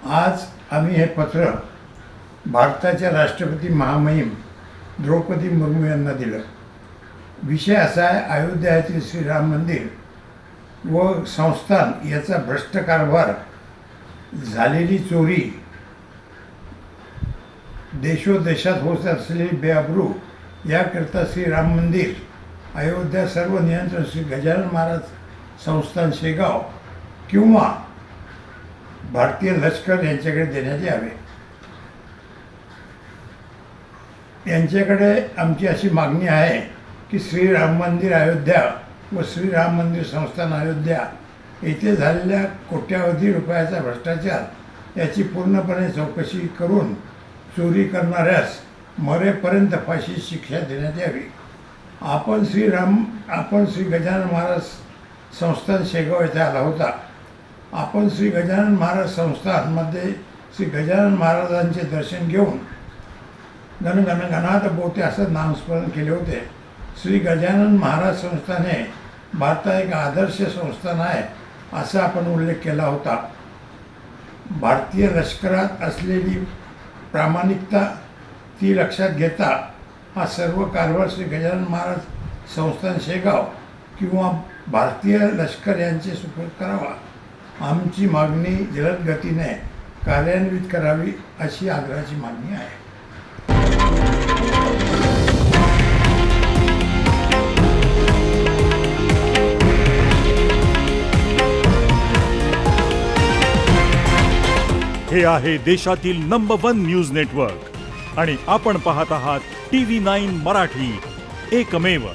आज आम्ही हे पत्र भारताच्या राष्ट्रपती महामहिम द्रौपदी मुर्मू यांना दिलं। विषय असा आहे, अयोध्या येथील श्रीराम मंदिर व संस्थान याचा भ्रष्ट कारभार, झालेली चोरी, देशोदेशात होत असलेली बेअब्रू याकरता श्रीराम मंदिर, अयोध्या सर्व नियंत्रण श्री गजानन महाराज संस्थान शेगाव किंवा भारतीय लष्कर यांच्याकडे देण्यात यावे। यांच्याकडे आमची अशी मागणी आहे की श्रीराम मंदिर अयोध्या व श्रीराम मंदिर संस्थान अयोध्या येथे झालेल्या कोट्यावधी रुपयाचा भ्रष्टाचार याची पूर्णपणे चौकशी करून चोरी करणाऱ्यास मरेपर्यंत फाशी शिक्षा देण्यात यावी। आपण श्री गजानन महाराज संस्थान शेगाव येथे आला होता। आपण श्री गजानन महाराज संस्थानमध्ये श्री गजानन महाराजांचे दर्शन घेऊन गणगणात बोते असं नामस्मरण केले होते। श्री गजानन महाराज संस्थान हे भारतात एक आदर्श संस्थान आहे असा आपण उल्लेख केला होता। भारतीय लष्करात असलेली प्रामाणिकता ती लक्षात घेता हा सर्व कारभार श्री गजानन महाराज संस्थान शेगाव किंवा भारतीय लष्कर यांचे सुपूर्द करावा। आमची मागणी जलद गतीने कार्यान्वित करावी अशी आग्रहाची मागणी आहे। हे आहे देशातील नंबर 1 न्यूज नेटवर्क आणि आपण पाहत आहात TV9 मराठी, एकमेव।